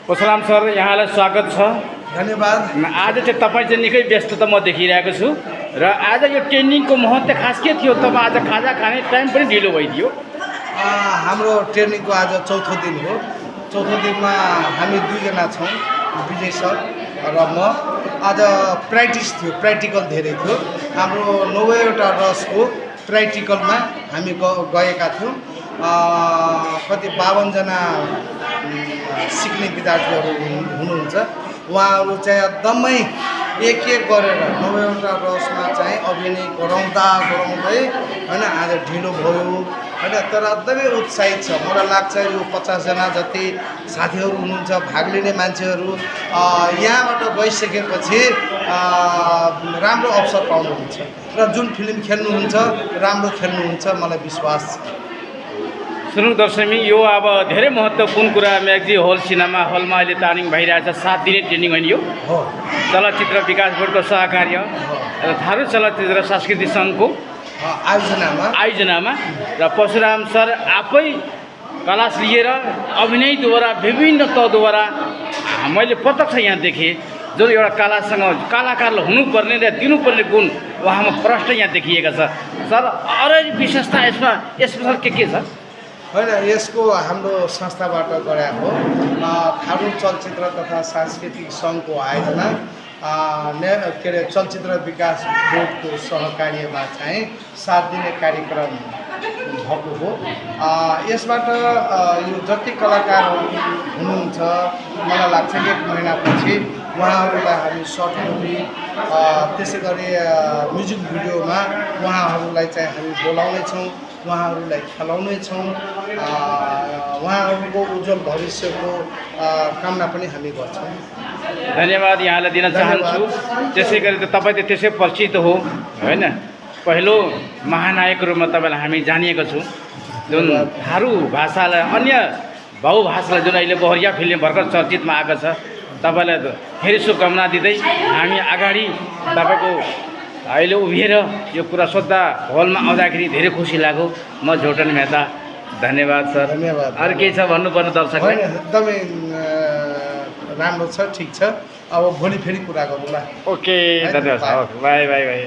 Parshuram sir यहाँलाई स्वागत छ। धन्यवाद। आज चाहिँ तपाईँ चाहिँ निकै व्यस्तता म देखिरहेको छु र आज यो ट्रेनिङको महत्त्व खास के थियो? तपाईँ आज खाजा खाने टाइम पनि ढिलो भइदियो। हाम्रो ट्रेनिङको आज चौथो दिन हो। चौथो दिनमा हामी दुईजना छौँ, विजय सर र म। आज प्र्याक्टिस थियो, प्र्याक्टिकल धेरै थियो। हाम्रो 90वटा रसको प्र्याक्टिकलमा हामी गएका थियौँ। कति 52जना सिक्ने विद्यार्थीहरू हुनुहुन्छ। उहाँहरू चाहिँ एकदमै एक गरेर 90वटा रसमा चाहिँ अभिनय गराउँदै होइन आज ढिलो भयो होइन, तर एकदमै उत्साहित छ। मलाई लाग्छ यो 50जना जति साथीहरू हुनुहुन्छ, भाग लिने मान्छेहरू यहाँबाट गइसकेपछि राम्रो अवसर पाउनुहुन्छ र जुन फिल्म खेल्नुहुन्छ राम्रो खेल्नुहुन्छ, मलाई विश्वास छ। सुनौ दर्शमी, यो अब धेरै महत्त्वपूर्ण कुरा म्याग्जी हल सिनेमा हलमा अहिले ट्रेनिङ भइरहेछ। 7 दिने ट्रेनिङ होइन यो? हो। चलचित्र विकास बोर्डको सहकार्य र थारू चलचित्र सांस्कृतिक सङ्घको आयोजनामा र परशुराम सर आफै क्लास लिएर अभिनयद्वारा विभिन्न तहद्वारा मैले प्रत्यक्ष यहाँ देखेँ। जुन एउटा कलासँग कलाकारले हुनुपर्ने र दिनुपर्ने गुण उहाँमा प्रष्ट यहाँ देखिएका छ। सर अरू विशेषता यसमा स्पेसल के छ? होइन, यसको हाम्रो संस्थाबाट गराएको थारू चलचित्र तथा सांस्कृतिक सङ्घको आयोजना के अरे चलचित्र विकास बोर्डको सहकार्यमा चाहिँ 7 दिने कार्यक्रम भएको हो। यसबाट यो जति कलाकारहरू हुनुहुन्छ, मलाई लाग्छ 1 महिनापछि उहाँहरूलाई हामी सर्ट मुभी त्यसै गरी म्युजिक भिडियोमा उहाँहरूलाई चाहिँ हामी बोलाउनेछौँ, उहाँहरूलाई खेलाउनेछौँ। उहाँहरूको उज्जवल भविष्यको कामना पनि हामी गर्छौँ। धन्यवाद यहाँलाई दिन चाहन्छु। त्यसै गरी त तपाईँ त त्यसै परिचित हो होइन? पहिलो महानायक रूपमा तपाईँलाई हामी जानिएको छौँ। जुन थारू भाषालाई अन्य बहुभाषालाई जुन अहिले बहरिया फिल्म भर्खर चर्चितमा आएको छ, तपाईँलाई फेरि शुभकामना दिँदै हामी अगाडि तपाईँको अहिले उभिएर यो कुरा सोद्धा हलमा आउँदाखेरि धेरै खुसी लाग्यो। म झोटन मेहता, धन्यवाद सर। धन्यवाद। अरू केही छ भन्नुपर्ने दर्शकलाई? एकदमै राम्रो छ, ठिक छ। अब भोलि फेरि कुरा गरौँला। ओके, धन्यवाद। By by by.